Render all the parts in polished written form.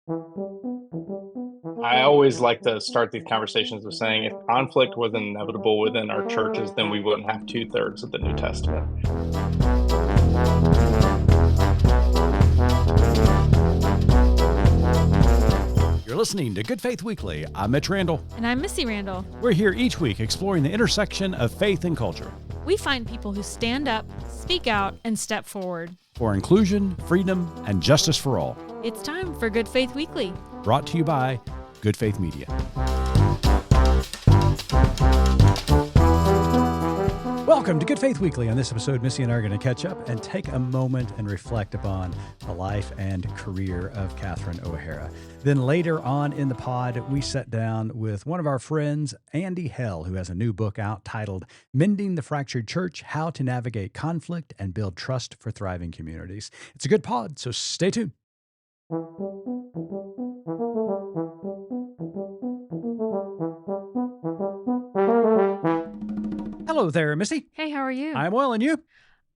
I always like to start these conversations with saying if conflict was inevitable within our churches, then we wouldn't have 2/3 of the New Testament. You're listening to Good Faith Weekly. I'm Mitch Randall. And I'm Missy Randall. We're here each week exploring the intersection of faith and culture. We find people who stand up, speak out, and step forward for inclusion, freedom, and justice for all. It's time for Good Faith Weekly. Brought to you by Good Faith Media. Welcome to Good Faith Weekly. On this episode, Missy and I are going to catch up and take a moment and reflect upon the life and career of Catherine O'Hara. Then later on in the pod, we sat down with one of our friends, Andy Hale, who has a new book out titled Mending the Fractured Church, How to Navigate Conflict and Build Trust for Thriving Communities. It's a good pod, so stay tuned. Hello there, Missy. Hey, how are you? I'm well, and you?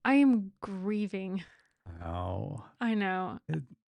I am grieving. Oh. I know.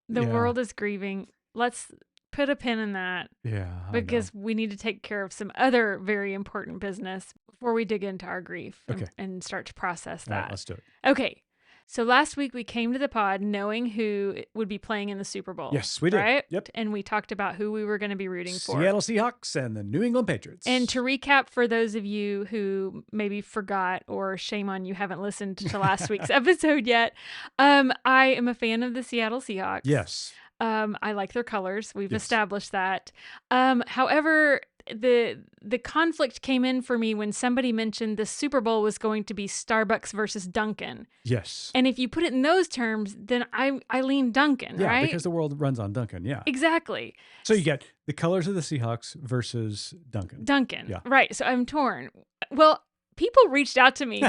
The world is grieving. Let's put a pin in that. Yeah. Because we need to take care of some other very important business before we dig into our grief and start to process that. All right, let's do it. Okay. So last week we came to the pod knowing who would be playing in the Super Bowl. Yes, we did. Right? Yep. And we talked about who we were going to be rooting for. Seattle Seahawks and the New England Patriots. And to recap for those of you who maybe forgot, or shame on you haven't listened to last week's episode yet, I am a fan of the Seattle Seahawks. Yes. I like their colors. We've established that. However, the conflict came in for me when somebody mentioned the Super Bowl was going to be Starbucks versus Dunkin'. Yes. And if you put it in those terms, then I lean Dunkin', right? Yeah, because the world runs on Dunkin', yeah. Exactly. So you get the colors of the Seahawks versus Dunkin'. Dunkin', yeah. Right. So I'm torn. Well, people reached out to me.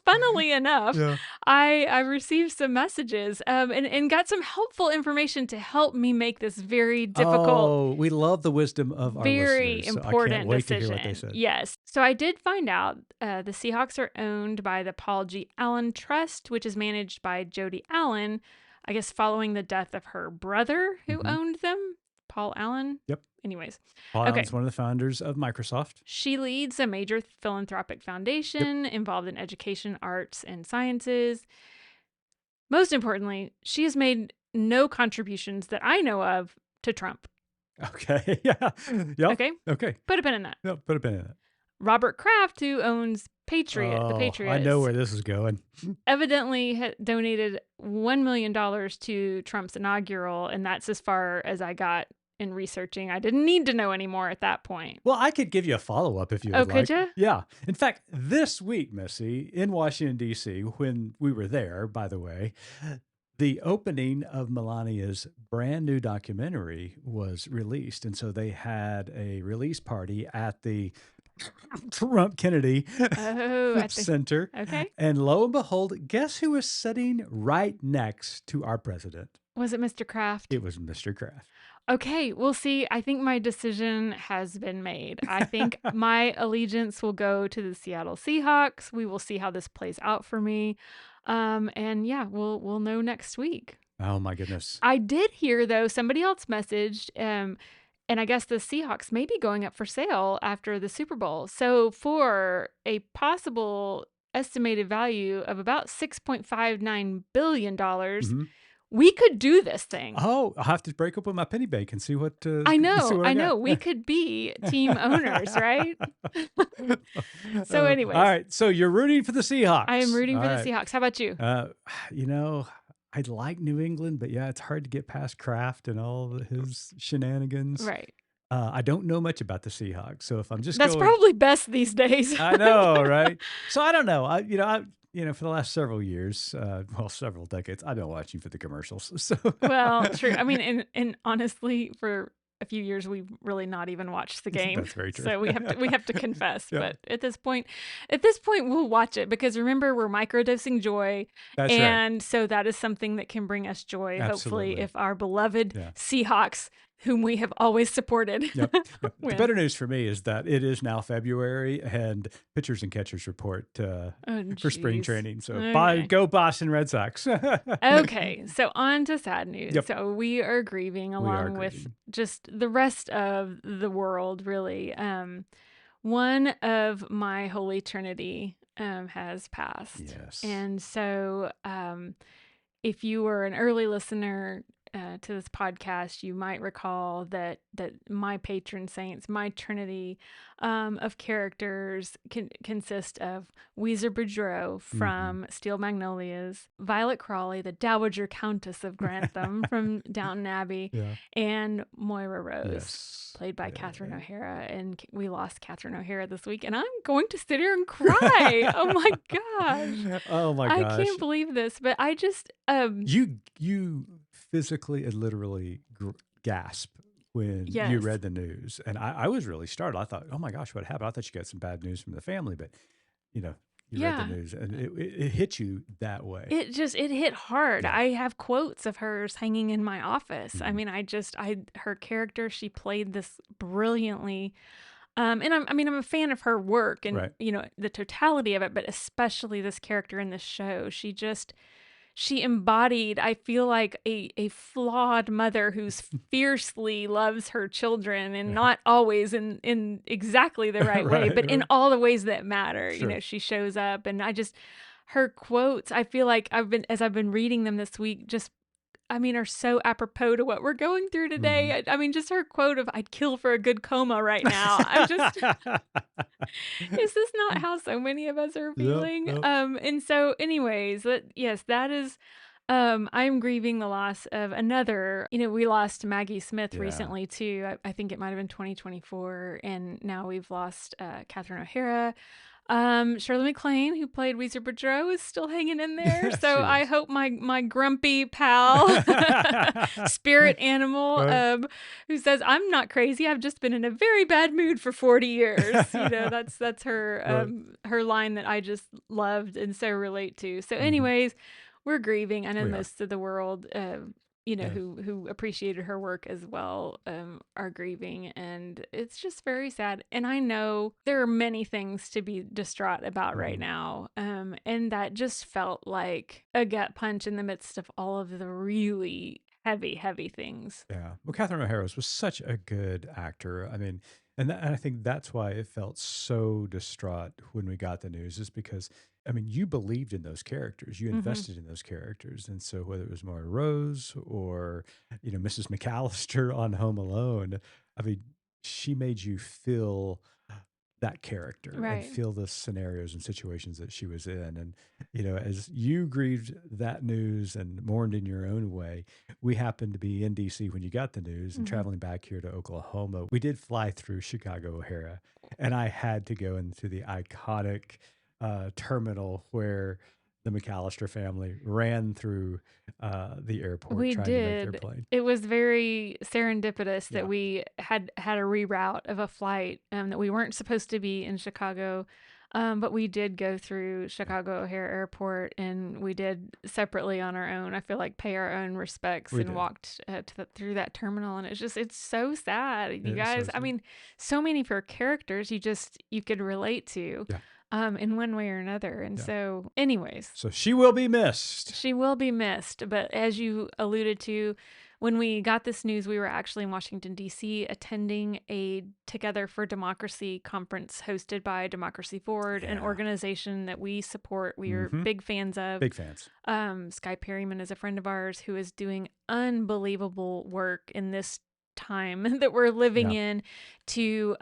Funnily enough, I received some messages and got some helpful information to help me make this very difficult. Oh, we love the wisdom of our listeners. Very important I can't wait decision. to hear what they said. Yes. So I did find out the Seahawks are owned by the Paul G. Allen Trust, which is managed by Jody Allen, I guess following the death of her brother who owned them, Paul Allen. Yep. Anyways. Paul Allen's one of the founders of Microsoft. She leads a major philanthropic foundation involved in education, arts, and sciences. Most importantly, she has made no contributions that I know of to Trump. Okay. Yeah. Yep. Okay. Put a pin in that. No, put a pin in that. Robert Kraft, who owns the Patriots. I know where this is going. Evidently had donated $1 million to Trump's inaugural, and that's as far as I got in researching. I didn't need to know anymore at that point. Well, I could give you a follow-up if you would like. Oh, could you? Yeah. In fact, this week, Missy, in Washington, D.C., when we were there, by the way, the opening of Melania's brand new documentary was released. And so they had a release party at the Trump Kennedy Center. Okay. And lo and behold, guess who was sitting right next to our president? Was it Mr. Kraft? It was Mr. Kraft. Okay, we'll see. I think my decision has been made. I think my allegiance will go to the Seattle Seahawks. We will see how this plays out for me. And yeah, we'll know next week. Oh my goodness. I did hear though, somebody else messaged, and I guess the Seahawks may be going up for sale after the Super Bowl. So for a possible estimated value of about $6.59 billion, we could do this thing. Oh, I'll have to break open my penny bank and see what I know. We could be team owners, right? So anyways. All right. So you're rooting for the Seahawks. I am rooting for the Seahawks. How about you? I'd like New England, but yeah, it's hard to get past Kraft and all his shenanigans. Right. I don't know much about the Seahawks. So if I'm just That's probably best these days. I know, right? So I don't know. For the last several years, several decades, I've been watching for the commercials. So well, true. I mean, and honestly, for a few years, we've really not even watched the game. That's very true. So we have to confess. Yeah. But at this point, we'll watch it because remember, we're microdosing joy. That's and right. so that is something that can bring us joy. Absolutely. Hopefully, if our beloved Seahawks whom we have always supported. Yep. The Win. better news for me is that it is now February and pitchers and catchers report for spring geez. training. So Okay. go Boston Red Sox. Okay, so on to sad news. Yep. So we are grieving along with grieving. just the rest of the world, really. One of my Holy Trinity has passed. Yes. And so if you were an early listener to this podcast, you might recall that my patron saints, my Trinity of characters consist of Weezer Boudreaux from Steel Magnolias, Violet Crawley, the Dowager Countess of Grantham from Downton Abbey, and Moira Rose, played by Catherine O'Hara. And we lost Catherine O'Hara this week, and I'm going to sit here and cry. Oh my gosh. Oh my gosh. I can't believe this, but I just You physically and literally gasp when you read the news. And I was really startled. I thought, oh my gosh, what happened? I thought you got some bad news from the family, but you read the news and it hit you that way. It hit hard. Yeah. I have quotes of hers hanging in my office. I mean, her character, she played this brilliantly. And I'm a fan of her work and, the totality of it, but especially this character in this show. She embodied, I feel like, a flawed mother who's fiercely loves her children and not always in exactly the right way, but in all the ways that matter. Sure. She shows up, and her quotes, I feel like as I've been reading them this week, are so apropos to what we're going through today. Just her quote of, "I'd kill for a good coma right now." Is this not how so many of us are feeling? Yep. And so anyways, that is, I'm grieving the loss of another, we lost Maggie Smith recently too. I think it might've been 2024. And now we've lost, Catherine O'Hara. Shirley MacLaine, who played Weezer Boudreaux, is still hanging in there. So I hope my grumpy pal, spirit animal, who says, "I'm not crazy. I've just been in a very bad mood for 40 years." That's her her line that I just loved and so relate to. So anyways, we're grieving. I know most of the world, who appreciated her work as well, are grieving, and it's just very sad. And I know there are many things to be distraught about right now, and that just felt like a gut punch in the midst of all of the really heavy things. Yeah. Well, Catherine O'Hara was such a good actor. I mean, and I think that's why it felt so distraught when we got the news, is because, you believed in those characters. You invested in those characters. And so whether it was Moira Rose or, Mrs. McAllister on Home Alone, she made you feel that character and feel the scenarios and situations that she was in. And, as you grieved that news and mourned in your own way, we happened to be in DC when you got the news and traveling back here to Oklahoma. We did fly through Chicago O'Hara, and I had to go into the iconic terminal where the McAllister family ran through the airport trying to make their plane. It was very serendipitous that we had a reroute of a flight that we weren't supposed to be in Chicago, but we did go through Chicago O'Hare Airport, and we did separately on our own, I feel like, pay our own respects and walked through that terminal. And it's so sad, you guys. So so many of her characters you could relate to. Yeah. In one way or another. And so anyways. So she will be missed. She will be missed. But as you alluded to, when we got this news, we were actually in Washington, D.C. attending a Together for Democracy conference hosted by Democracy Forward, an organization that we support. We are big fans of. Big fans. Sky Perryman is a friend of ours who is doing unbelievable work in this time that we're living in to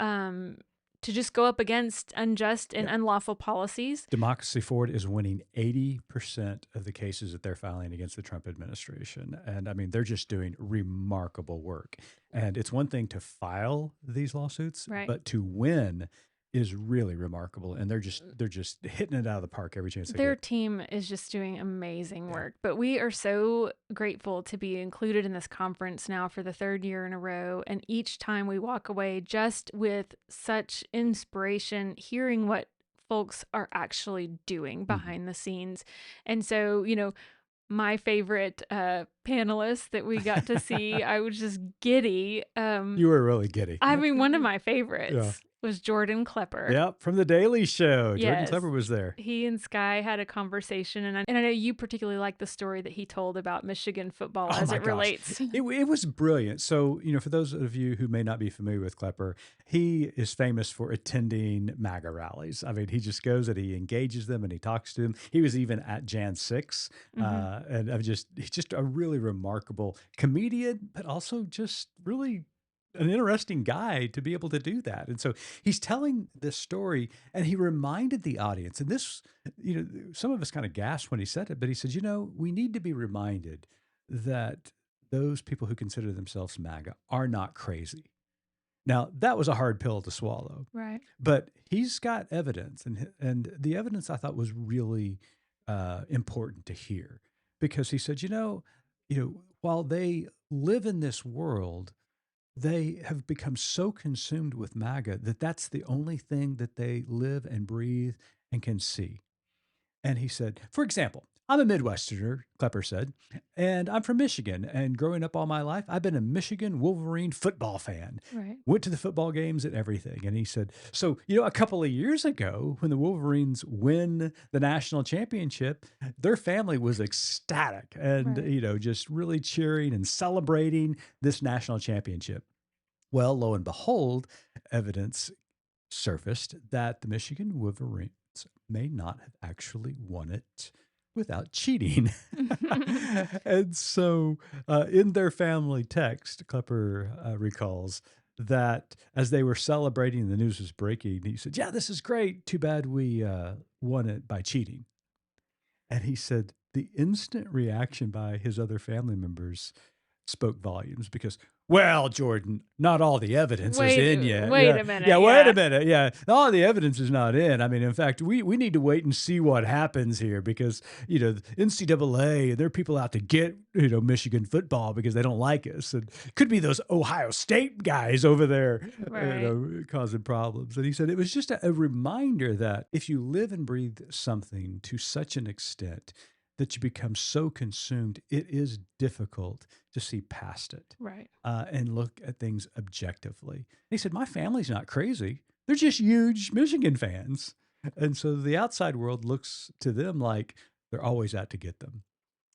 just go up against unjust and unlawful policies. Democracy Forward is winning 80% of the cases that they're filing against the Trump administration. And they're just doing remarkable work. And it's one thing to file these lawsuits, but to win is really remarkable. And they're just hitting it out of the park every chance they get. Their team is just doing amazing work. But we are so grateful to be included in this conference now for the third year in a row. And each time we walk away just with such inspiration, hearing what folks are actually doing behind the scenes. And so, my favorite panelists that we got to see. I was just giddy. You were really giddy. I mean, one of my favorites was Jordan Klepper. Yep, from The Daily Show. Jordan Yes. Klepper was there. He and Sky had a conversation, and I know you particularly like the story that he told about Michigan football as it relates. It was brilliant. So, for those of you who may not be familiar with Klepper, he is famous for attending MAGA rallies. I mean, he just goes and he engages them and he talks to them. He was even at Jan 6. And he's just a really remarkable comedian, but also just really an interesting guy to be able to do that. And so he's telling this story and he reminded the audience, and this, some of us kind of gasped when he said it, but he said, we need to be reminded that those people who consider themselves MAGA are not crazy. Now, that was a hard pill to swallow. Right. But he's got evidence, and the evidence I thought was really important to hear, because he said, while they live in this world, they have become so consumed with MAGA that that's the only thing that they live and breathe and can see. And he said, for example, I'm a Midwesterner, Klepper said, and I'm from Michigan. And growing up all my life, I've been a Michigan Wolverine football fan. Right. Went to the football games and everything. And he said, so, a couple of years ago, when the Wolverines win the national championship, their family was ecstatic and, just really cheering and celebrating this national championship. Well, lo and behold, evidence surfaced that the Michigan Wolverines may not have actually won it without cheating. And so in their family text, Klepper recalls that as they were celebrating, the news was breaking, he said, yeah, this is great. Too bad we won it by cheating. And he said the instant reaction by his other family members spoke volumes, because, well, Jordan, not all the evidence is in yet. Wait a minute. Yeah, wait a minute. Yeah, all the evidence is not in. I mean, in fact, we need to wait and see what happens here, because, NCAA, there are people out to get, Michigan football because they don't like us. And could be those Ohio State guys over there, causing problems. And he said it was just a reminder that if you live and breathe something to such an extent that you become so consumed, it is difficult to see past it. Right. And look at things objectively. He said, my family's not crazy. They're just huge Michigan fans. And so the outside world looks to them like they're always out to get them.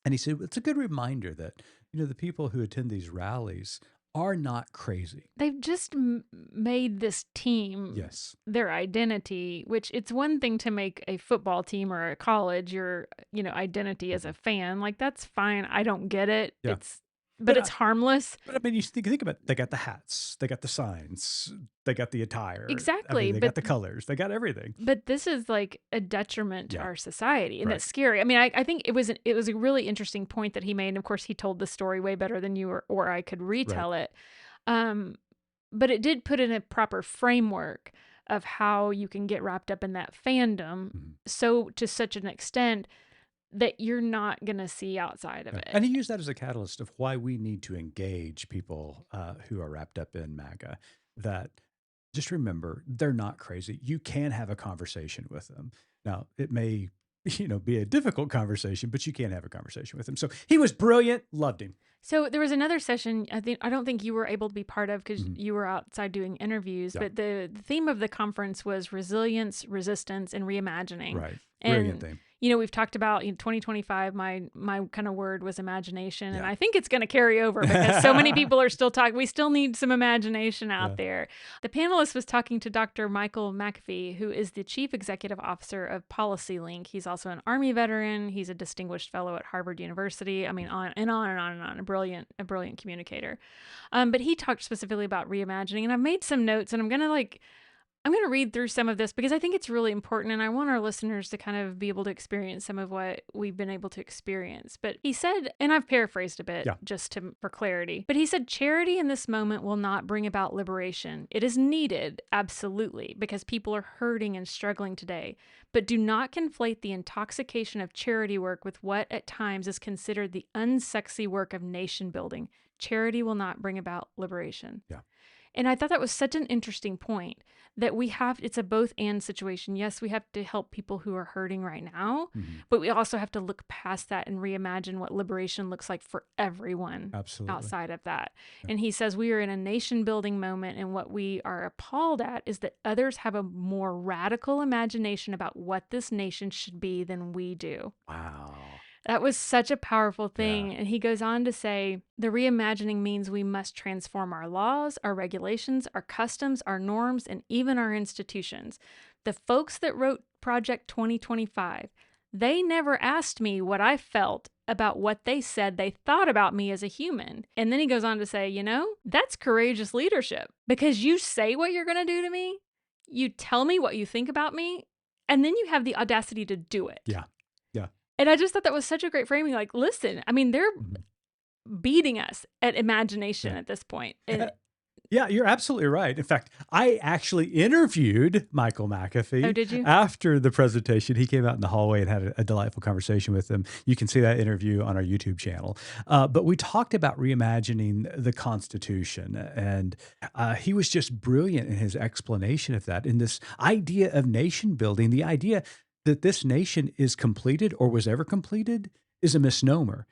And he said, it's a good reminder that, the people who attend these rallies are not crazy. They've just made this team their identity, which it's one thing to make a football team or a college your, identity as a fan. Like, that's fine. I don't get it. Yeah. But it's harmless. But I mean, you think about it. They got the hats, they got the signs, they got the attire. Exactly. I mean, they got the colors, they got everything. But this is like a detriment to our society, and that's scary. I mean, I think it was a really interesting point that he made. And of course, he told the story way better than you or I could retell it. But it did put in a proper framework of how you can get wrapped up in that fandom, so to such an extent that you're not going to see outside of it. And he used that as a catalyst of why we need to engage people who are wrapped up in MAGA, that just remember, they're not crazy. You can have a conversation with them. Now, it may, be a difficult conversation, but you can have a conversation with him. So he was brilliant, loved him. So there was another session I don't think you were able to be part of because you were outside doing interviews, but the theme of the conference was resilience, resistance, and reimagining. Right. Brilliant theme. We've talked about 2025, my kind of word was imagination. And I think it's going to carry over because so many people are still talking. We still need some imagination out there. The panelist was talking to Dr. Michael McAfee, who is the Chief Executive Officer of Policy Link. He's also an Army veteran. He's a distinguished fellow at Harvard University. I mean, on and on and on and on. A brilliant communicator. But he talked specifically about reimagining. And I've made some notes, and I'm going to read through some of this because I think it's really important, and I want our listeners to kind of be able to experience some of what we've been able to experience. But he said, and I've paraphrased a bit for clarity, but he said, charity in this moment will not bring about liberation. It is needed, absolutely, because people are hurting and struggling today. But do not conflate the intoxication of charity work with what at times is considered the unsexy work of nation building. Charity will not bring about liberation. Yeah. And I thought that was such an interesting point that it's a both and situation. Yes, we have to help people who are hurting right now, but we also have to look past that and reimagine what liberation looks like for everyone outside of that. Yeah. And he says we are in a nation building moment, and what we are appalled at is that others have a more radical imagination about what this nation should be than we do. Wow. That was such a powerful thing. Yeah. And he goes on to say, the reimagining means we must transform our laws, our regulations, our customs, our norms, and even our institutions. The folks that wrote Project 2025, they never asked me what I felt about what they said they thought about me as a human. And then he goes on to say, that's courageous leadership, because you say what you're going to do to me, you tell me what you think about me, and then you have the audacity to do it. Yeah. Yeah. And I just thought that was such a great framing. Like, listen, I mean, they're beating us at imagination at this point. And, yeah, you're absolutely right. In fact, I actually interviewed Michael McAfee. Oh, did you? After the presentation. He came out in the hallway and had a delightful conversation with him. You can see that interview on our YouTube channel. But we talked about reimagining the Constitution, and he was just brilliant in his explanation of that. In this idea of nation building, the idea that this nation is completed or was ever completed is a misnomer.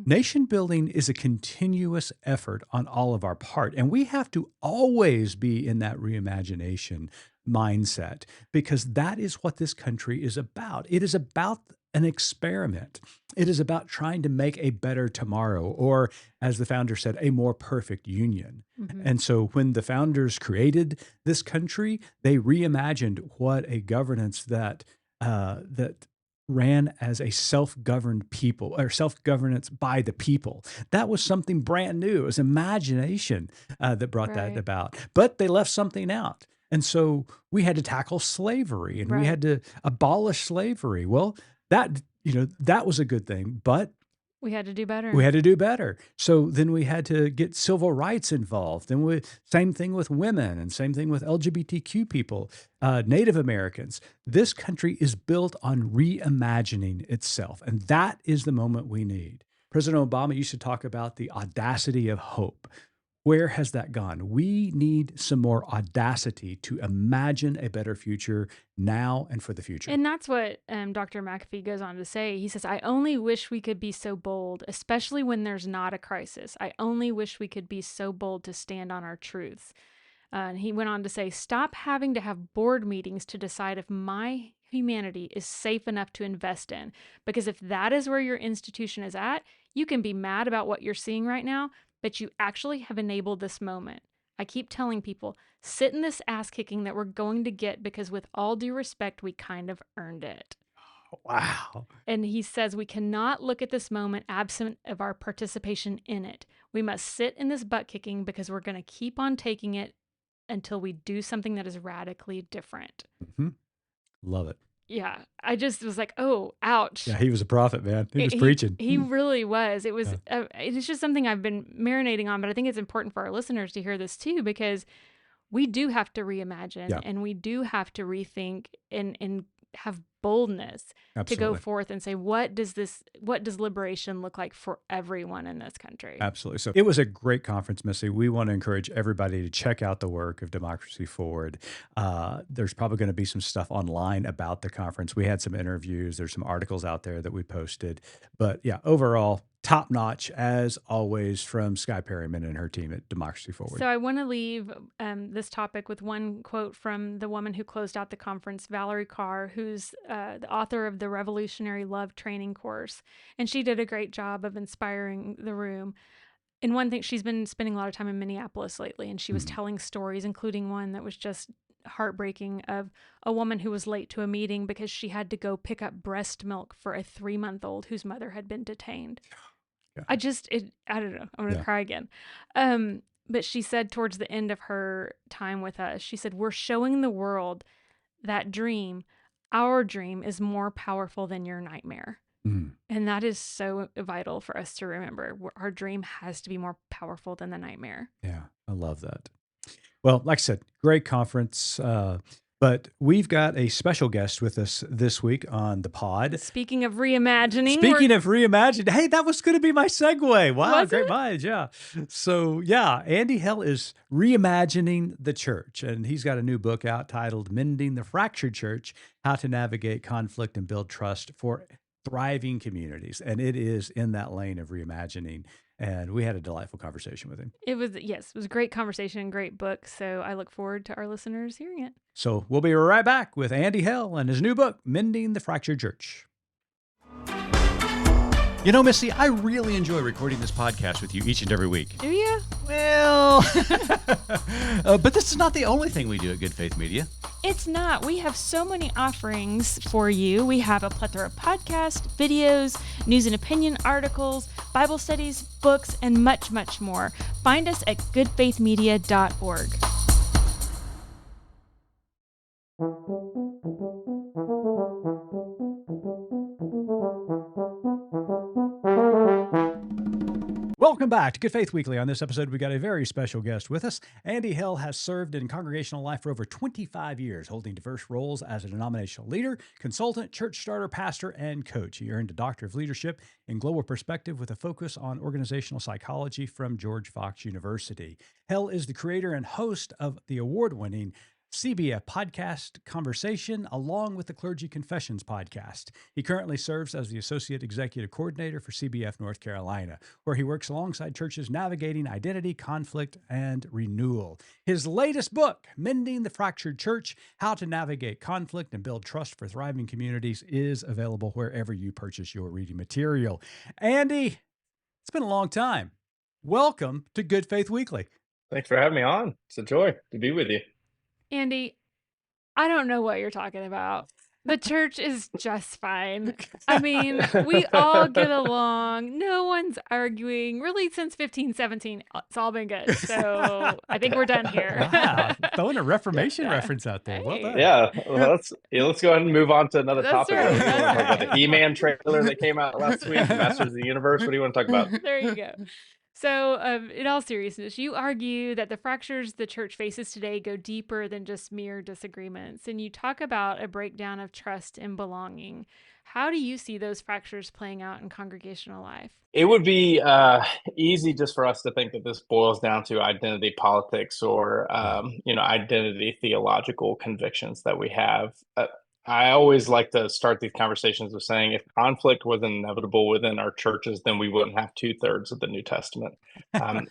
Nation building is a continuous effort on all of our part, and we have to always be in that reimagination mindset, because that is what this country is about. It is about an experiment. It is about trying to make a better tomorrow, or as the founder said, a more perfect union. And so when the founders created this country, they reimagined what a governance that ran as a self-governed people, or self-governance by the people. That was something brand new. It was imagination that brought that about. But they left something out. And so we had to tackle slavery, and we had to abolish slavery. Well, that was a good thing, but we had to do better. We had to do better. So then we had to get civil rights involved. And same thing with women, and same thing with LGBTQ people, Native Americans. This country is built on reimagining itself. And that is the moment we need. President Obama used to talk about the audacity of hope. Where has that gone? We need some more audacity to imagine a better future now and for the future. And that's what Dr. McAfee goes on to say. He says, I only wish we could be so bold, especially when there's not a crisis. I only wish we could be so bold to stand on our truths. And he went on to say, stop having to have board meetings to decide if my humanity is safe enough to invest in. Because if that is where your institution is at, you can be mad about what you're seeing right now, but you actually have enabled this moment. I keep telling people, sit in this ass kicking that we're going to get, because with all due respect, we kind of earned it. Wow. And he says we cannot look at this moment absent of our participation in it. We must sit in this butt kicking because we're going to keep on taking it until we do something that is radically different. Love it. Yeah, I just was like, oh, ouch. Yeah, he was a prophet, man. He was preaching. He really was. It was. It's just something I've been marinating on, but I think it's important for our listeners to hear this too, because we do have to reimagine, and we do have to rethink and have boldness to go forth and say, what does liberation look like for everyone in this country? Absolutely. So it was a great conference, Missy. We want to encourage everybody to check out the work of Democracy Forward. There's probably going to be some stuff online about the conference. We had some interviews. There's some articles out there that we posted. But yeah, overall, top notch, as always, from Skye Perryman and her team at Democracy Forward. So I want to leave this topic with one quote from the woman who closed out the conference, Valerie Carr, who's the author of the Revolutionary Love Training course. And she did a great job of inspiring the room. And one thing, she's been spending a lot of time in Minneapolis lately, and she was telling stories, including one that was just heartbreaking, of a woman who was late to a meeting because she had to go pick up breast milk for a 3-month-old whose mother had been detained. Yeah. I don't know. I'm going to cry again. But she said towards the end of her time with us, she said, we're showing the world that our dream is more powerful than your nightmare. And that is so vital for us to remember. Our dream has to be more powerful than the nightmare. Yeah, I love that. Well, like I said, great conference. But we've got a special guest with us this week on the pod. Speaking of reimagining. Speaking of reimagined, hey, that was going to be my segue. Wow, Was great it? minds, yeah. So, yeah, Andy Hale is reimagining the church, and he's got a new book out titled Mending the Fractured Church, How to Navigate Conflict and Build Trust for Thriving Communities. And it is in that lane of reimagining. And we had a delightful conversation with him. It was a great conversation, great book. So I look forward to our listeners hearing it. So we'll be right back with Andy Hale and his new book, Mending the Fractured Church. You know, Missy, I really enjoy recording this podcast with you each and every week. Do you? Well, but this is not the only thing we do at Good Faith Media. It's not. We have so many offerings for you. We have a plethora of podcasts, videos, news and opinion articles, Bible studies, books, and much, much more. Find us at goodfaithmedia.org. Welcome back to Good Faith Weekly. On this episode, we got a very special guest with us. Andy Hale has served in congregational life for over 25 years, holding diverse roles as a denominational leader, consultant, church starter, pastor, and coach. He earned a Doctor of Leadership in Global Perspective with a focus on organizational psychology from George Fox University. Hale is the creator and host of the award-winning CBF Podcast Conversation, along with the Clergy Confessions Podcast. He currently serves as the Associate Executive Coordinator for CBF North Carolina, where he works alongside churches navigating identity, conflict, and renewal. His latest book, Mending the Fractured Church, How to Navigate Conflict and Build Trust for Thriving Communities, is available wherever you purchase your reading material. Andy, it's been a long time. Welcome to Good Faith Weekly. Thanks for having me on. It's a joy to be with you. Andy, I don't know what you're talking about. The church is just fine. I mean, we all get along. No one's arguing. Really, since 1517, it's all been good. So I think we're done here. Wow, throwing a Reformation reference out there. Well done. Yeah, well, let's go ahead and move on to another That's topic. right. You want to talk about the He-Man trailer that came out last week, Masters of the Universe? What do you want to talk about? There you go. So, in all seriousness, you argue that the fractures the church faces today go deeper than just mere disagreements, and you talk about a breakdown of trust and belonging. How do you see those fractures playing out in congregational life? It would be easy just for us to think that this boils down to identity politics or, identity theological convictions that we have. I always like to start these conversations with saying if conflict was inevitable within our churches, then we wouldn't have 2/3 of the New Testament. And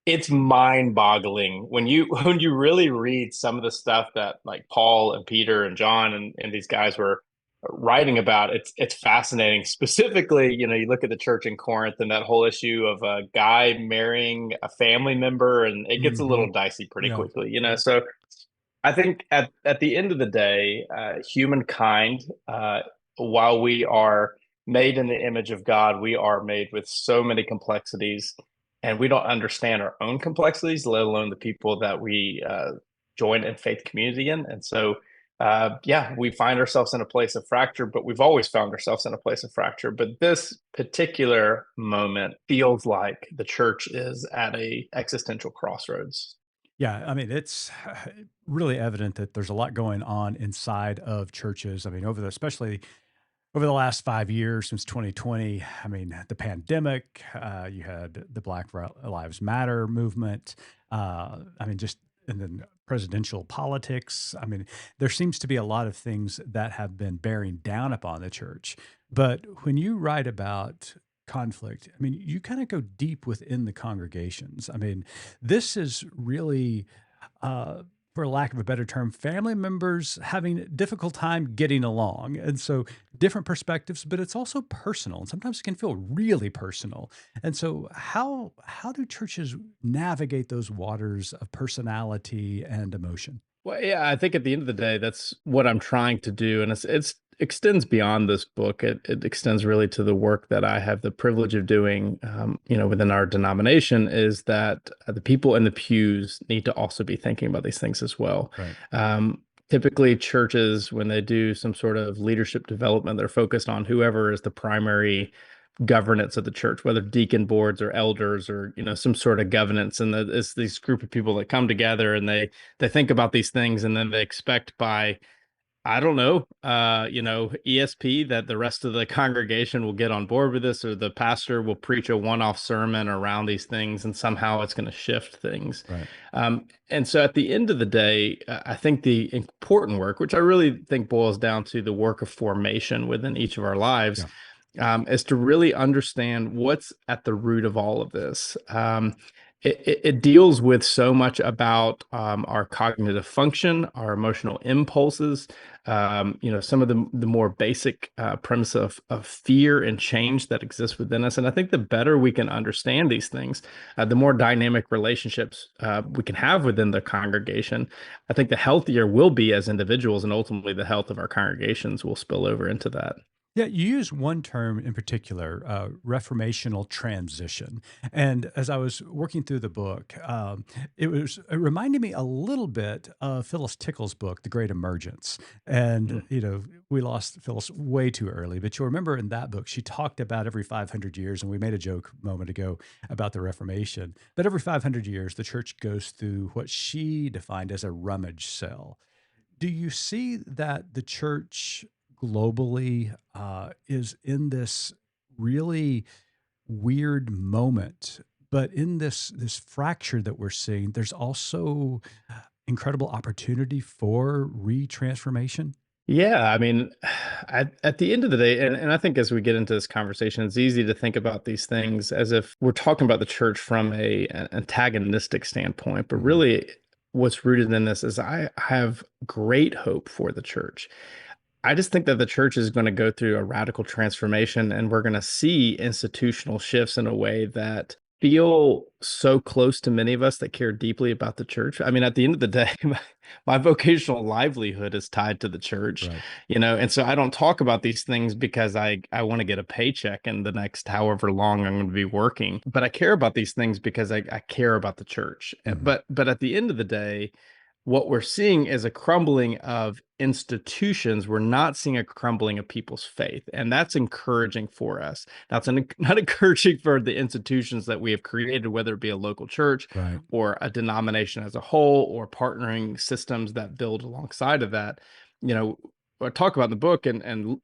it's mind-boggling when you really read some of the stuff that like Paul and Peter and John and these guys were writing about. It's fascinating. Specifically, you look at the church in Corinth and that whole issue of a guy marrying a family member, and it gets a little dicey pretty quickly, So I think at the end of the day, humankind, while we are made in the image of God, we are made with so many complexities, and we don't understand our own complexities, let alone the people that we join in faith community in. And so, we find ourselves in a place of fracture, but we've always found ourselves in a place of fracture. But this particular moment feels like the church is at a existential crossroads. Yeah, I mean, it's really evident that there's a lot going on inside of churches. I mean, especially over the last 5 years since 2020, I mean, the pandemic, you had the Black Lives Matter movement, and then presidential politics. I mean, there seems to be a lot of things that have been bearing down upon the church. But when you write about conflict, I mean, you kind of go deep within the congregations. I mean, this is really, for lack of a better term, family members having a difficult time getting along. And so different perspectives, but it's also personal. And sometimes it can feel really personal. And so how do churches navigate those waters of personality and emotion? Well, yeah, I think at the end of the day, that's what I'm trying to do. And it's extends beyond this book. It extends really to the work that I have the privilege of doing, within our denomination, is that the people in the pews need to also be thinking about these things as well. Right. Typically, churches, when they do some sort of leadership development, they're focused on whoever is the primary governance of the church, whether deacon boards or elders or, some sort of governance. And it's this group of people that come together and they think about these things, and then they expect by, I don't know, ESP, that the rest of the congregation will get on board with this, or the pastor will preach a one-off sermon around these things, and somehow it's going to shift things. Right. And so at the end of the day, I think the important work, which I really think boils down to the work of formation within each of our lives, is to really understand what's at the root of all of this. It deals with so much about our cognitive function, our emotional impulses, some of the more basic premise of fear and change that exists within us. And I think the better we can understand these things, the more dynamic relationships we can have within the congregation, I think the healthier we'll be as individuals, and ultimately the health of our congregations will spill over into that. Yeah, you use one term in particular, reformational transition. And as I was working through the book, it reminded me a little bit of Phyllis Tickle's book, The Great Emergence. And, we lost Phyllis way too early, but you'll remember in that book, she talked about every 500 years, and we made a joke a moment ago about the Reformation, but every 500 years, the church goes through what she defined as a rummage sale. Do you see that the church globally is in this really weird moment, but in this fracture that we're seeing, there's also incredible opportunity for retransformation? Yeah, I mean, at the end of the day, and I think as we get into this conversation, it's easy to think about these things as if we're talking about the church from an antagonistic standpoint, but really what's rooted in this is I have great hope for the church. I just think that the church is going to go through a radical transformation, and we're going to see institutional shifts in a way that feel so close to many of us that care deeply about the church. I mean, at the end of the day, my vocational livelihood is tied to the church, Right. And so I don't talk about these things because I want to get a paycheck in the next however long I'm going to be working, but I care about these things because I care about the church. But at the end of the day, what we're seeing is a crumbling of institutions. We're not seeing a crumbling of people's faith. And that's encouraging for us. That's not encouraging for the institutions that we have created, whether it be a local church Right. or a denomination as a whole, or partnering systems that build alongside of that. I talk about in the book, and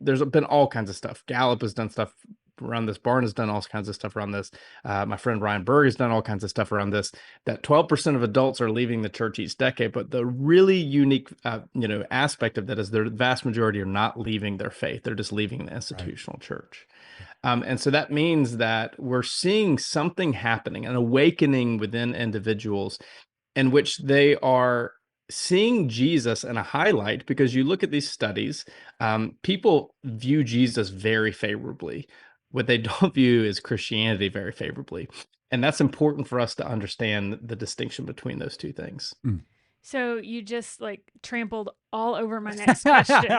there's been all kinds of stuff. Gallup has done stuff around this. Barn has done all kinds of stuff around this. My friend Ryan Berg has done all kinds of stuff around this, that 12% of adults are leaving the church each decade. But the really unique, aspect of that is the vast majority are not leaving their faith. They're just leaving the institutional church. And so that means that we're seeing something happening, an awakening within individuals in which they are seeing Jesus in a highlight, because you look at these studies, people view Jesus very favorably. What they don't view is Christianity very favorably. And that's important for us to understand the distinction between those two things. So you just trampled all over my next question.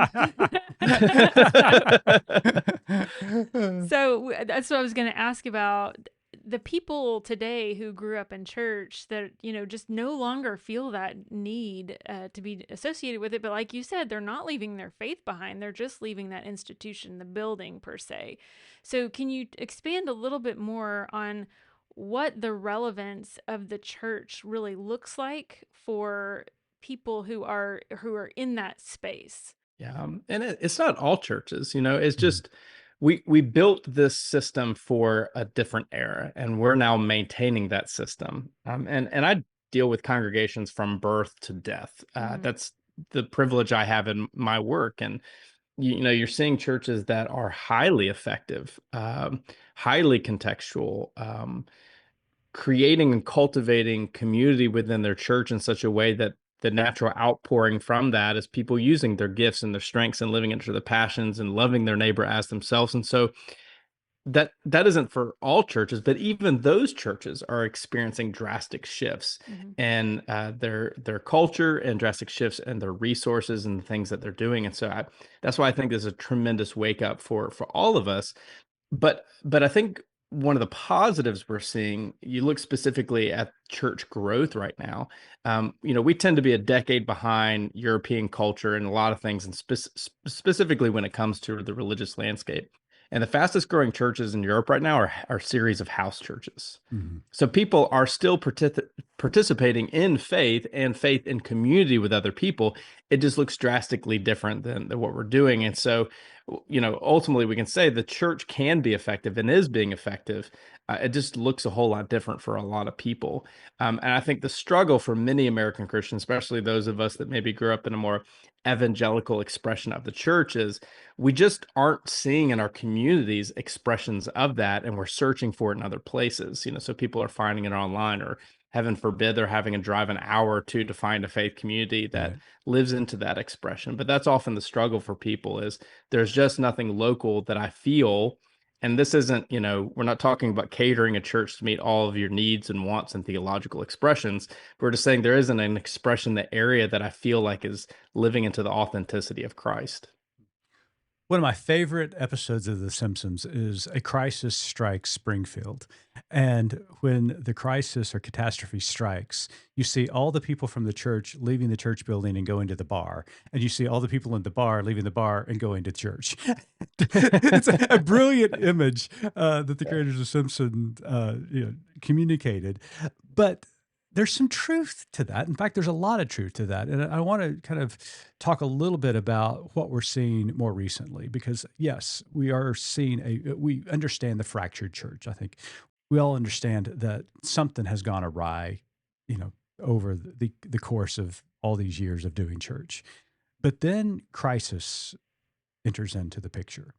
So that's what I was going to ask about. The people today who grew up in church that, just no longer feel that need to be associated with it. But like you said, they're not leaving their faith behind. They're just leaving that institution, the building per se. So can you expand a little bit more on what the relevance of the church really looks like for people who are in that space? Yeah. And it's not all churches, it's just, we built this system for a different era, and we're now maintaining that system. And I deal with congregations from birth to death. That's the privilege I have in my work. And, you're seeing churches that are highly effective, highly contextual, creating and cultivating community within their church in such a way that the natural outpouring from that is people using their gifts and their strengths and living into the passions and loving their neighbor as themselves. And so that isn't for all churches, but even those churches are experiencing drastic shifts in their culture, and drastic shifts in their resources and the things that they're doing. And so that's why I think there's a tremendous wake up for all of us. But I think one of the positives we're seeing, you look specifically at church growth right now. We tend to be a decade behind European culture and a lot of things, and specifically when it comes to the religious landscape. And the fastest growing churches in Europe right now are a series of house churches. Mm-hmm. So people are still participating in faith and faith in community with other people. It just looks drastically different than what we're doing. And so, ultimately we can say the church can be effective and is being effective. It just looks a whole lot different for a lot of people. And I think the struggle for many American Christians, especially those of us that maybe grew up in a more evangelical expression of the church, is we just aren't seeing in our communities expressions of that, and we're searching for it in other places. So people are finding it online, or heaven forbid, they're having to drive an hour or two to find a faith community that lives into that expression. But that's often the struggle for people, is there's just nothing local that I feel. And this isn't, we're not talking about catering a church to meet all of your needs and wants and theological expressions. We're just saying there isn't an expression, the area that I feel like is living into the authenticity of Christ. One of my favorite episodes of The Simpsons is A Crisis Strikes Springfield. And when the crisis or catastrophe strikes, you see all the people from the church leaving the church building and going to the bar. And you see all the people in the bar leaving the bar and going to church. It's a brilliant image that the creators of Simpsons communicated. But there's some truth to that. In fact, there's a lot of truth to that. And I want to kind of talk a little bit about what we're seeing more recently, because yes, we are seeing we understand the fractured church. I think we all understand that something has gone awry, over the course of all these years of doing church. But then crisis enters into the picture.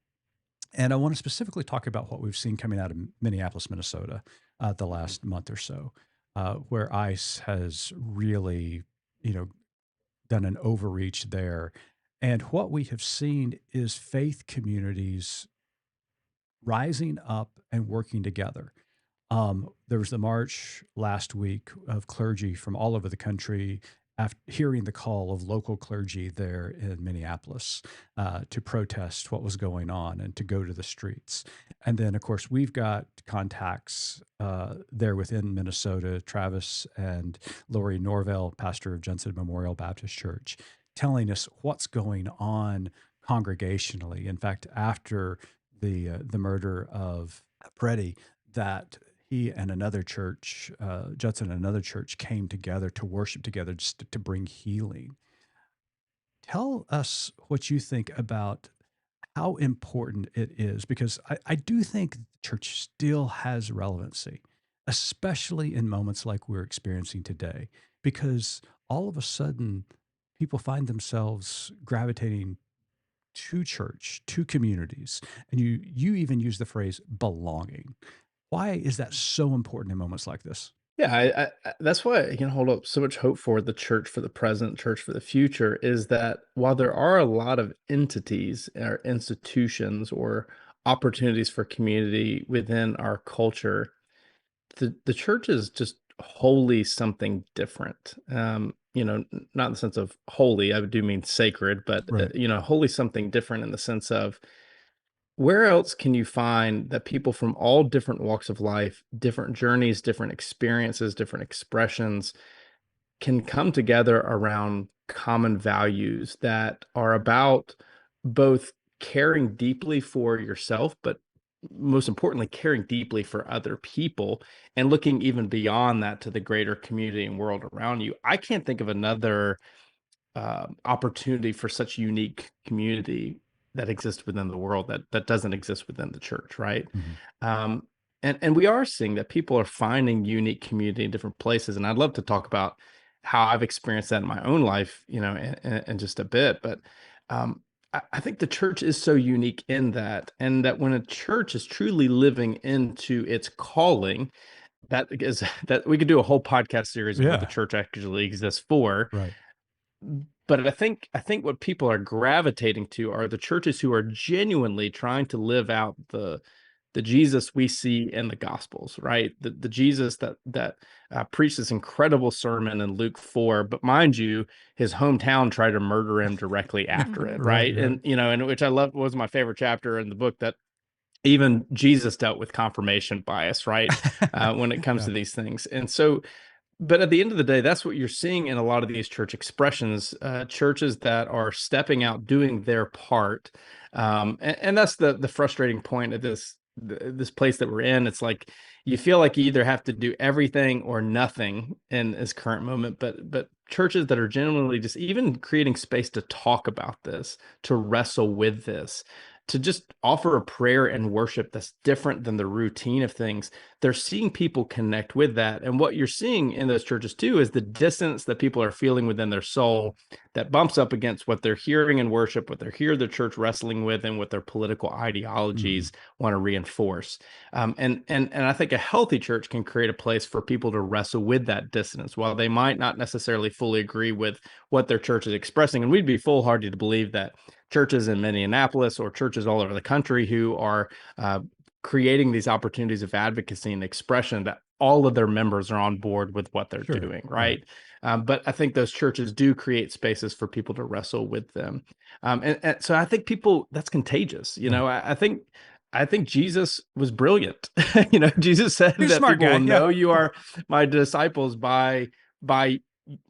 And I want to specifically talk about what we've seen coming out of Minneapolis, Minnesota, the last month or so. Where ICE has really, done an overreach there. And what we have seen is faith communities rising up and working together. There was the march last week of clergy from all over the country, after hearing the call of local clergy there in Minneapolis to protest what was going on and to go to the streets. And then, of course, we've got contacts there within Minnesota, Travis and Lori Norvell, pastor of Jensen Memorial Baptist Church, telling us what's going on congregationally. In fact, after the murder of Freddie, that he and another church, Judson and another church, came together to worship together, just to bring healing. Tell us what you think about how important it is, because I do think the church still has relevancy, especially in moments like we're experiencing today, because all of a sudden people find themselves gravitating to church, to communities, and you even use the phrase belonging. Why is that so important in moments like this? Yeah, that's why I can hold up so much hope for the church for the present, church for the future, is that while there are a lot of entities or institutions or opportunities for community within our culture, the church is just wholly something different. Not in the sense of holy, I do mean sacred, but Right. wholly something different in the sense of, where else can you find that people from all different walks of life, different journeys, different experiences, different expressions can come together around common values that are about both caring deeply for yourself, but most importantly, caring deeply for other people and looking even beyond that to the greater community and world around you? I can't think of another opportunity for such unique community that exists within the world that doesn't exist within the church, right? Mhm. Um, and we are seeing that people are finding unique community in different places, and I'd love to talk about how I've experienced that in my own life, in just a bit. But I think the church is so unique in that, and that when a church is truly living into its calling, that is that we could do a whole podcast series of what the Yeah. church actually exists for. Right. But I think what people are gravitating to are the churches who are genuinely trying to live out the Jesus we see in the Gospels, right? The Jesus that preached this incredible sermon in Luke 4, but mind you, his hometown tried to murder him directly after it, Right. right? Right. And which I love, was my favorite chapter in the book, that even Jesus dealt with confirmation bias, right? When it comes Yeah. to these things. And so But at the end of the day, that's what you're seeing in a lot of these church expressions, churches that are stepping out, doing their part. And that's the frustrating point of this place that we're in. It's like you feel like you either have to do everything or nothing in this current moment. But churches that are genuinely just even creating space to talk about this, to wrestle with this, to just offer a prayer and worship that's different than the routine of things, they're seeing people connect with that. And what you're seeing in those churches too is the distance that people are feeling within their soul that bumps up against what they're hearing in worship, what they're hearing the church wrestling with, and what their political ideologies want to reinforce. And I think a healthy church can create a place for people to wrestle with that dissonance, while they might not necessarily fully agree with what their church is expressing. And we'd be foolhardy to believe that churches in Minneapolis or churches all over the country who are creating these opportunities of advocacy and expression, that all of their members are on board with what they're doing, right? But I think those churches do create spaces for people to wrestle with them. And so I think that's contagious. I think Jesus was brilliant. Jesus said that people will know you are my disciples by my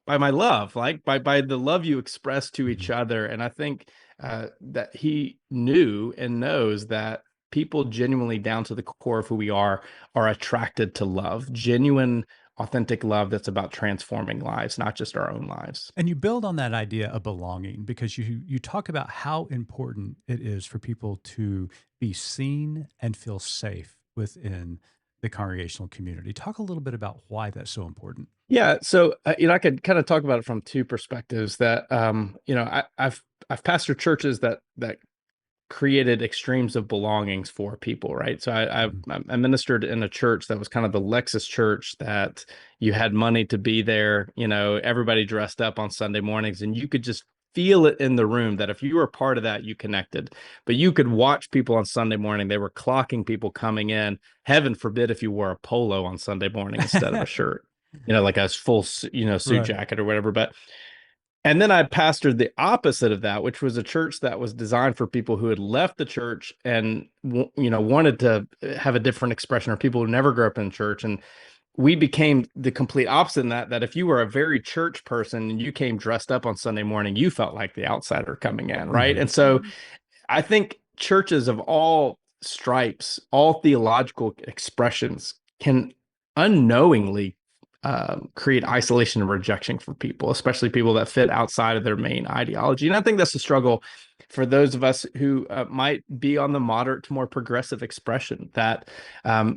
love, like by the love you express to each other. And I think that he knew and knows that people genuinely down to the core of who we are attracted to love, genuine, authentic love that's about transforming lives, not just our own lives. And you build on that idea of belonging, because you talk about how important it is for people to be seen and feel safe within the congregational community. Talk a little bit about why that's so important. Yeah, so I could kind of talk about it from two perspectives. That I've pastored churches that created extremes of belongings for people, right? So I ministered in a church that was kind of the Lexus church, that you had money to be there, everybody dressed up on Sunday mornings, and you could just feel it in the room that if you were part of that, you connected. But you could watch people on Sunday morning. They were clocking people coming in. Heaven forbid if you wore a polo on Sunday morning instead of a shirt, like a full, suit jacket or whatever. And then I pastored the opposite of that, which was a church that was designed for people who had left the church and, wanted to have a different expression, or people who never grew up in church. And we became the complete opposite in that if you were a very church person and you came dressed up on Sunday morning, you felt like the outsider coming in, right? And so I think churches of all stripes, all theological expressions can unknowingly create isolation and rejection for people, especially people that fit outside of their main ideology. And I think that's a struggle for those of us who might be on the moderate to more progressive expression, that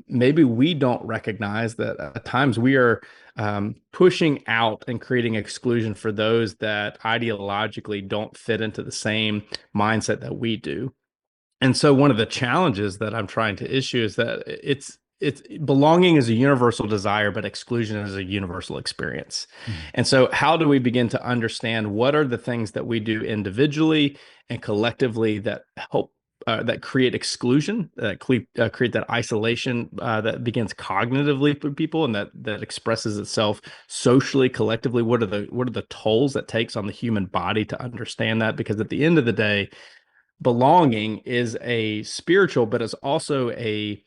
maybe we don't recognize that at times we are pushing out and creating exclusion for those that ideologically don't fit into the same mindset that we do. And so one of the challenges that I'm trying to issue is that it's belonging is a universal desire, but exclusion is a universal experience. And so how do we begin to understand what are the things that we do individually and collectively that help, that create exclusion, that create that isolation that begins cognitively for people, and that expresses itself socially, collectively? What are the tolls that takes on the human body to understand that? Because at the end of the day, belonging is a spiritual, but it's also a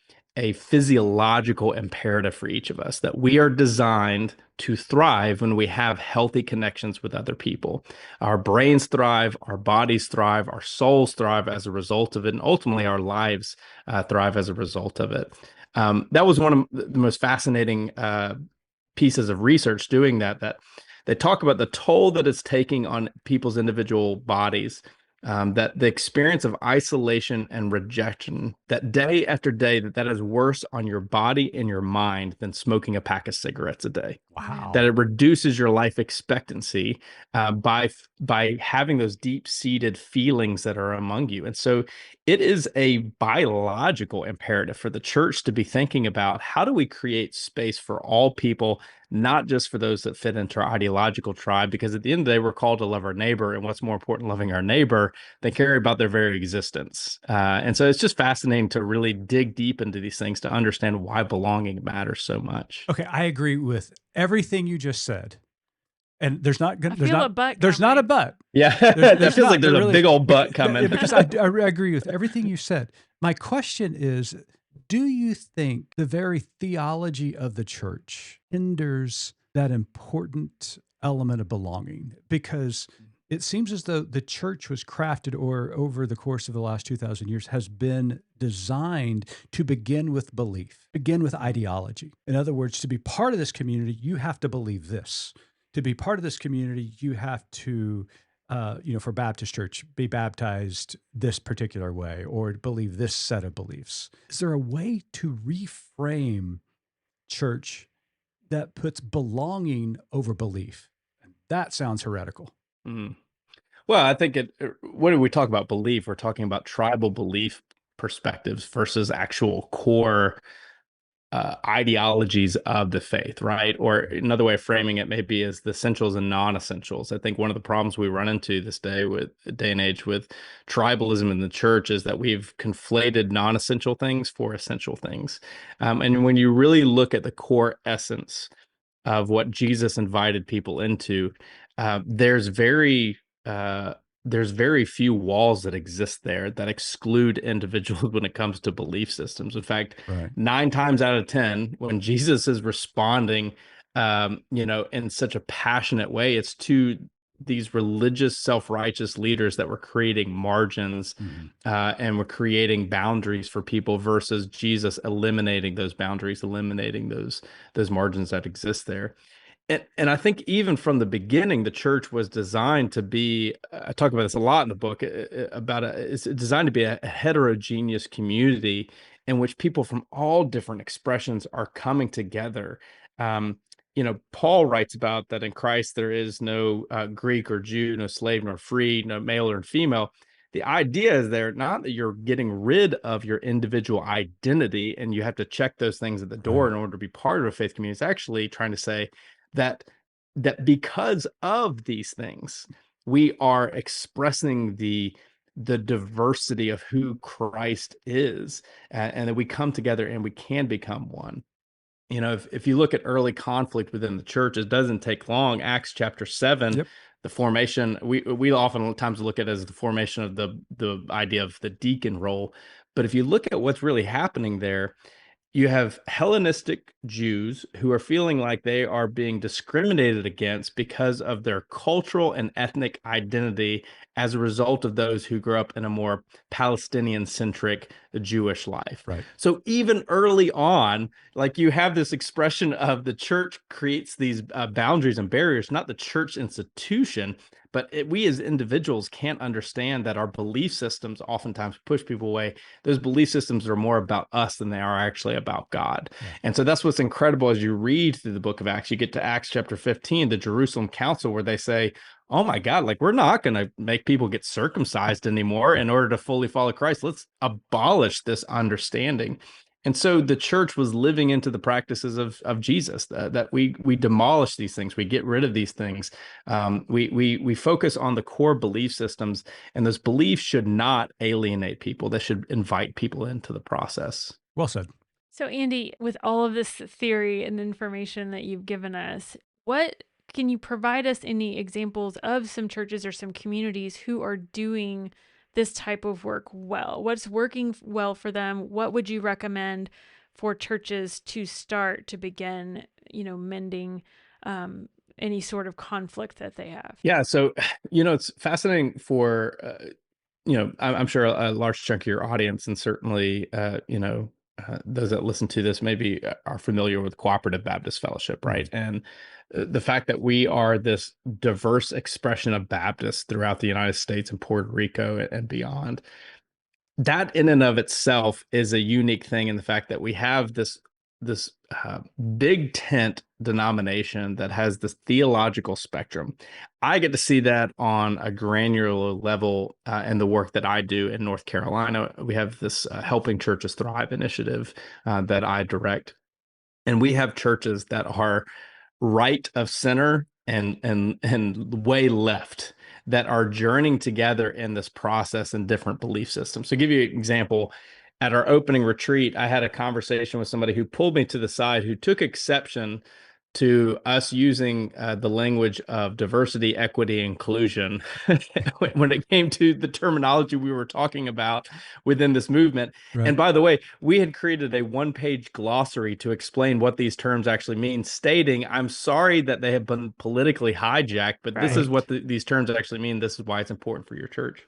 physiological imperative for each of us, that we are designed to thrive when we have healthy connections with other people. Our brains thrive, our bodies thrive, our souls thrive as a result of it, and ultimately our lives thrive as a result of it. That was one of the most fascinating pieces of research doing that they talk about the toll that it's taking on people's individual bodies. That the experience of isolation and rejection, that day after day, that is worse on your body and your mind than smoking a pack of cigarettes a day. Wow. That it reduces your life expectancy by having those deep-seated feelings that are among you. And so it is a biological imperative for the church to be thinking about, how do we create space for all people, not just for those that fit into our ideological tribe? Because at the end of the day, we're called to love our neighbor. And what's more important, loving our neighbor, they care about their very existence. And so it's just fascinating to really dig deep into these things to understand why belonging matters so much. Okay, I agree with everything you just said. And there's not a but. Yeah, that feels like there's a big old butt coming. Because I agree with everything you said. My question is, do you think the very theology of the church hinders that important element of belonging, because it seems as though the church was crafted, or over the course of the last 2,000 years has been designed to begin with belief, begin with ideology. In other words, to be part of this community, you have to believe this. To be part of this community, you have to, for Baptist church, be baptized this particular way or believe this set of beliefs. Is there a way to reframe church that puts belonging over belief? That sounds heretical. Mm. Well, I think when we talk about belief, we're talking about tribal belief perspectives versus actual core ideologies of the faith, right? Or another way of framing it maybe is the essentials and non-essentials. I think one of the problems we run into this day and age with tribalism in the church is that we've conflated non-essential things for essential things. And when you really look at the core essence of what Jesus invited people into, there's very few walls that exist there that exclude individuals when it comes to belief systems. In fact, Right. 9 times out of 10, when Jesus is responding, in such a passionate way, it's to these religious, self-righteous leaders that were creating margins and were creating boundaries for people, versus Jesus eliminating those boundaries, eliminating those margins that exist there. And I think even from the beginning, the church was designed to be, I talk about this a lot in the book, it's designed to be a heterogeneous community in which people from all different expressions are coming together. Paul writes about that in Christ, there is no Greek or Jew, no slave nor free, no male or female. The idea is there not that you're getting rid of your individual identity and you have to check those things at the door in order to be part of a faith community. It's actually trying to say that because of these things, we are expressing the diversity of who Christ is, and that we come together and we can become one. If you look at early conflict within the church, it doesn't take long. Acts chapter 7, Yep. the formation, we oftentimes look at it as the formation of the idea of the deacon role. But if you look at what's really happening there, you have Hellenistic Jews who are feeling like they are being discriminated against because of their cultural and ethnic identity as a result of those who grew up in a more Palestinian-centric Jewish life. Right. So even early on, like, you have this expression of the church creates these boundaries and barriers, not the church institution, but we as individuals can't understand that our belief systems oftentimes push people away. Those belief systems are more about us than they are actually about God. Yeah. And so that's what's incredible as you read through the book of Acts. You get to Acts chapter 15, the Jerusalem Council, where they say, oh my God, like, we're not going to make people get circumcised anymore in order to fully follow Christ. Let's abolish this understanding. And so the church was living into the practices of Jesus, that we demolish these things, we get rid of these things, we focus on the core belief systems, and those beliefs should not alienate people. They should invite people into the process. Well said. So, Andy, with all of this theory and information that you've given us, what can you provide us any examples of some churches or some communities who are doing this type of work well? What's working well for them? What would you recommend for churches to start to begin, mending any sort of conflict that they have? Yeah. So, it's fascinating for, I'm sure a large chunk of your audience, and certainly, those that listen to this maybe are familiar with Cooperative Baptist Fellowship, right? And the fact that we are this diverse expression of Baptists throughout the United States and Puerto Rico and beyond, that in and of itself is a unique thing, in the fact that we have this big tent denomination that has this theological spectrum. I get to see that on a granular level in the work that I do in North Carolina. We have this Helping Churches Thrive initiative that I direct, and we have churches that are right of center and way left, that are journeying together in this process in different belief systems. So, to give you an example, at our opening retreat, I had a conversation with somebody who pulled me to the side, who took exception to us using the language of diversity, equity, inclusion when it came to the terminology we were talking about within this movement. Right. And by the way, we had created a one-page glossary to explain what these terms actually mean, stating, I'm sorry that they have been politically hijacked, but this is what these terms actually mean. This is why it's important for your church.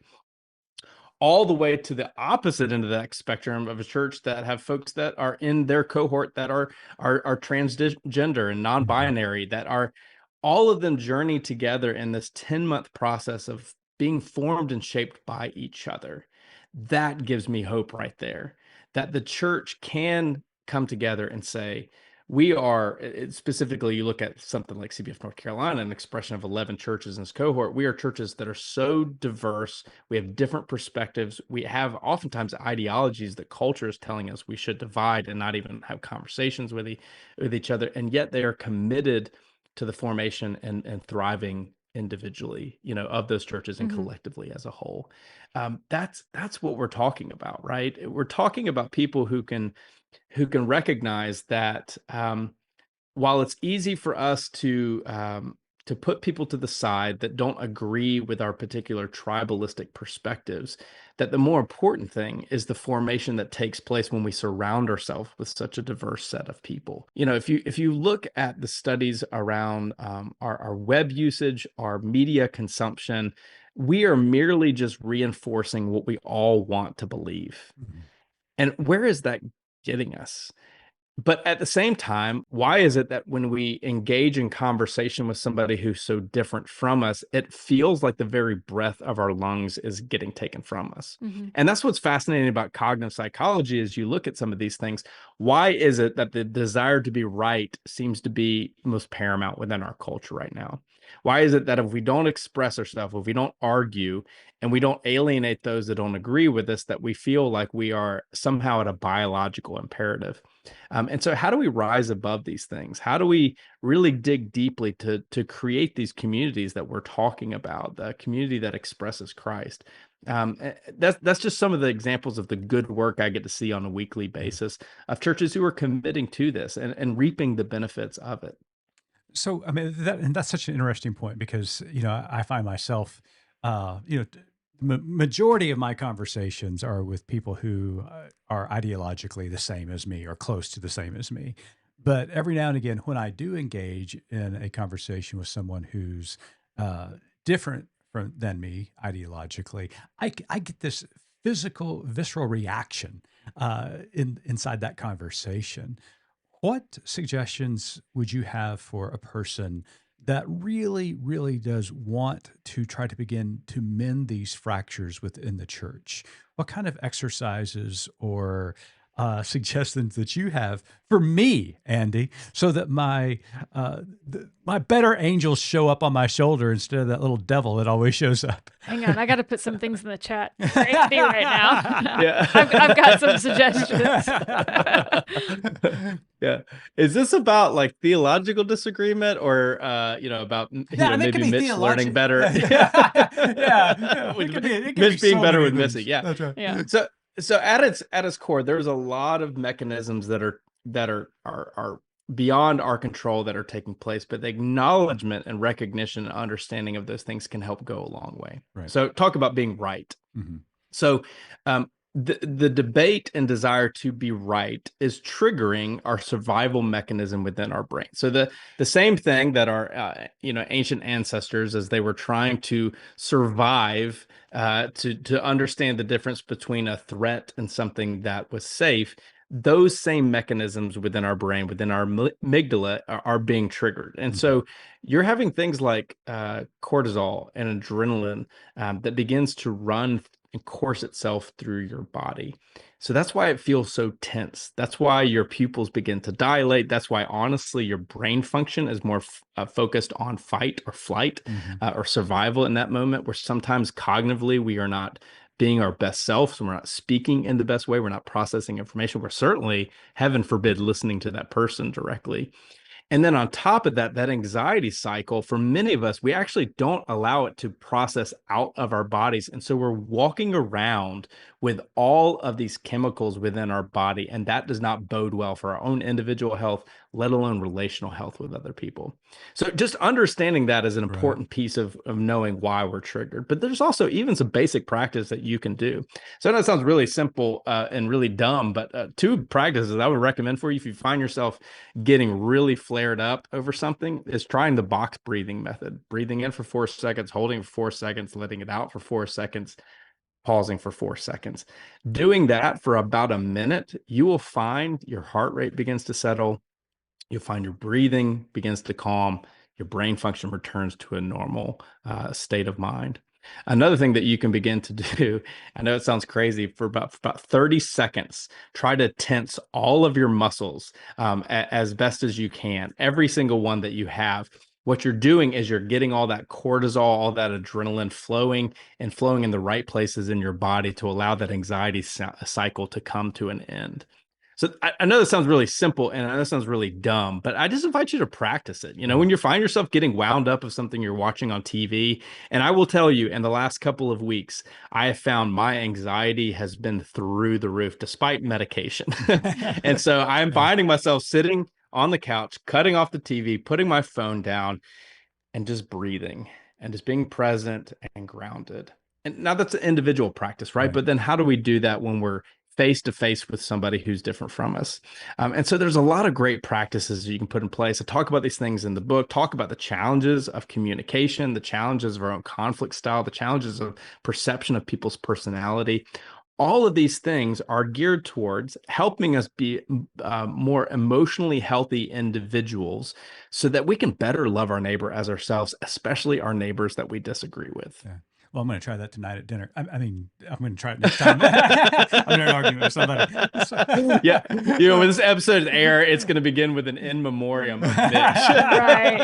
All the way to the opposite end of that spectrum of a church that have folks that are in their cohort that are transgender and non-binary, that are all of them journey together in this 10-month process of being formed and shaped by each other. That gives me hope right there, that the church can come together and say, we are, specifically, you look at something like CBF North Carolina, an expression of 11 churches in this cohort. We are churches that are so diverse. We have different perspectives. We have oftentimes ideologies that culture is telling us we should divide and not even have conversations with each other. And yet they are committed to the formation and thriving individually, of those churches and collectively as a whole. That's what we're talking about, right? We're talking about people who can recognize that while it's easy for us to put people to the side that don't agree with our particular tribalistic perspectives, that the more important thing is the formation that takes place when we surround ourselves with such a diverse set of people. If you look at the studies around our web usage, our media consumption, we are merely just reinforcing what we all want to believe. And where is that getting us? But at the same time, why is it that when we engage in conversation with somebody who's so different from us, it feels like the very breath of our lungs is getting taken from us? And that's what's fascinating about cognitive psychology is you look at some of these things. Why is it that the desire to be right seems to be most paramount within our culture right now? Why is it that if we don't express ourselves, if we don't argue, and we don't alienate those that don't agree with us, that we feel like we are somehow at a biological imperative? And so how do we rise above these things? How do we really dig deeply to create these communities that we're talking about, the community that expresses Christ? That's just some of the examples of the good work I get to see on a weekly basis of churches who are committing to this and reaping the benefits of it. So, I mean, that's such an interesting point because, I find myself, majority of my conversations are with people who are ideologically the same as me or close to the same as me. But every now and again, when I do engage in a conversation with someone who's different than me ideologically, I get this physical, visceral reaction inside that conversation. What suggestions would you have for a person that really, really does want to try to begin to mend these fractures within the church? What kind of exercises or suggestions that you have for me, Andy, so that my better angels show up on my shoulder instead of that little devil that always shows up? Hang on, I got to put some things in the chat for Andy right now. Yeah. I've got some suggestions. Yeah. Is this about like theological disagreement or, about maybe Mitch learning better? Mitch being better with Missy. Yeah. That's right. Yeah. So at its core, there's a lot of mechanisms that are beyond our control that are taking place, but the acknowledgement and recognition and understanding of those things can help go a long way. Right. So talk about being right. So the debate and desire to be right is triggering our survival mechanism within our brain. So the same thing that our ancient ancestors, as they were trying to survive, to understand the difference between a threat and something that was safe, those same mechanisms within our brain, within our amygdala, are being triggered. And so you're having things like cortisol and adrenaline that begins to run and course itself through your body. So that's why it feels so tense. That's why your pupils begin to dilate. That's why, honestly, your brain function is more focused on fight or flight or survival in that moment, where sometimes cognitively we are not being our best self. So we're not speaking in the best way. We're not processing information. We're certainly, heaven forbid, listening to that person directly. And then on top of that anxiety cycle, for many of us, we actually don't allow it to process out of our bodies. And so we're walking around with all of these chemicals within our body, and that does not bode well for our own individual health, let alone relational health with other people. So just understanding that is an important piece of knowing why we're triggered. But there's also even some basic practice that you can do. So I know it sounds really simple and really dumb, but 2 practices I would recommend for you if you find yourself getting really flared up over something is trying the box breathing method. Breathing in for 4 seconds, holding for 4 seconds, letting it out for 4 seconds, pausing for 4 seconds. Doing that for about a minute, you will find your heart rate begins to settle. You'll find your breathing begins to calm. Your brain function returns to a normal state of mind. Another thing that you can begin to do, I know it sounds crazy, for about 30 seconds, try to tense all of your muscles as best as you can, every single one that you have. What you're doing is you're getting all that cortisol, all that adrenaline flowing in the right places in your body to allow that anxiety cycle to come to an end. So I know this sounds really simple and I know it sounds really dumb, but I just invite you to practice it. When you find yourself getting wound up of something you're watching on TV, and I will tell you, in the last couple of weeks, I have found my anxiety has been through the roof despite medication. And so I'm finding myself sitting on the couch, cutting off the TV, putting my phone down, and just breathing and just being present and grounded. And now that's an individual practice, right? But then how do we do that when we're face to face with somebody who's different from us? And so there's a lot of great practices you can put in place. I talk about these things in the book, talk about the challenges of communication, the challenges of our own conflict style, the challenges of perception of people's personality. All of these things are geared towards helping us be more emotionally healthy individuals so that we can better love our neighbor as ourselves, especially our neighbors that we disagree with. Yeah. Well, I'm going to try that tonight at dinner. I'm going to try it next time. I'm in an argument with somebody. Yeah. When this episode is air, it's going to begin with an in memoriam of Mitch. Right.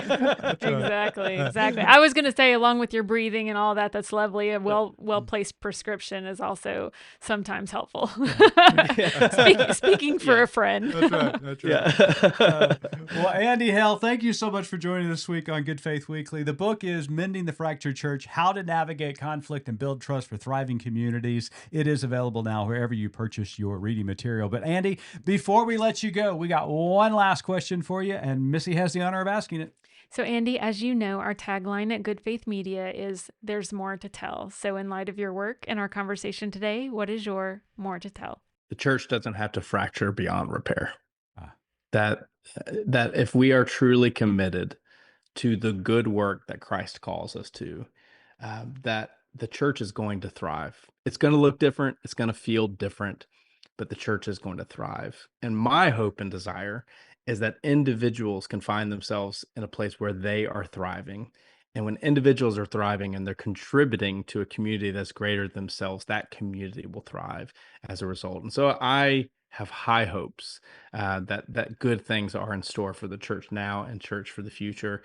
Exactly. I was going to say, along with your breathing and all that, that's lovely. A well-placed prescription is also sometimes helpful. Speaking for a friend. That's right. Yeah. Well, Andy Hale, thank you so much for joining us this week on Good Faith Weekly. The book is Mending the Fractured Church, How to Navigate Conflict and Build Trust for Thriving Communities. It is available now wherever you purchase your reading material. But Andy, before we let you go, we got one last question for you, and Missy has the honor of asking it. So Andy, as you know, our tagline at Good Faith Media is "There's more to tell." So in light of your work and our conversation today, what is your more to tell? The church doesn't have to fracture beyond repair. That if we are truly committed to the good work that Christ calls us to, that the church is going to thrive. It's going to look different. It's going to feel different, but the church is going to thrive. And my hope and desire is that individuals can find themselves in a place where they are thriving. And when individuals are thriving and they're contributing to a community that's greater than themselves, that community will thrive as a result. And so I have high hopes that good things are in store for the church now and church for the future,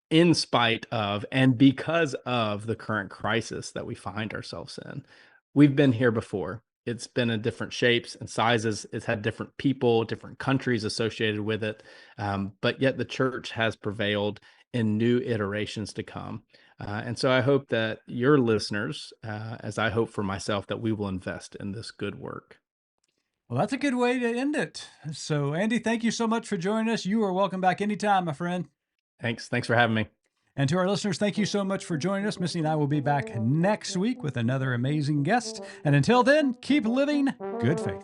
in spite of and because of the current crisis that we find ourselves in. We've been here before. It's been in different shapes and sizes. It's had different people, different countries associated with it. But yet the church has prevailed in new iterations to come. And so I hope that your listeners, as I hope for myself, that we will invest in this good work. Well, that's a good way to end it. So, Andy, thank you so much for joining us. You are welcome back anytime, my friend. Thanks for having me. And to our listeners, thank you so much for joining us. Missy and I will be back next week with another amazing guest. And until then, keep living good faith.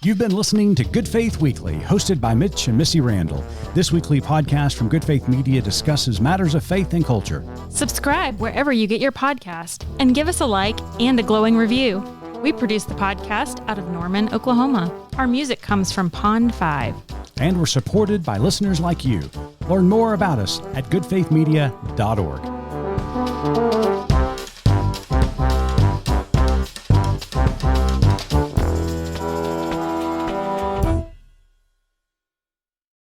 You've been listening to Good Faith Weekly, hosted by Mitch and Missy Randall. This weekly podcast from Good Faith Media discusses matters of faith and culture. Subscribe wherever you get your podcast and give us a like and a glowing review. We produce the podcast out of Norman, Oklahoma. Our music comes from Pond 5. And we're supported by listeners like you. Learn more about us at goodfaithmedia.org.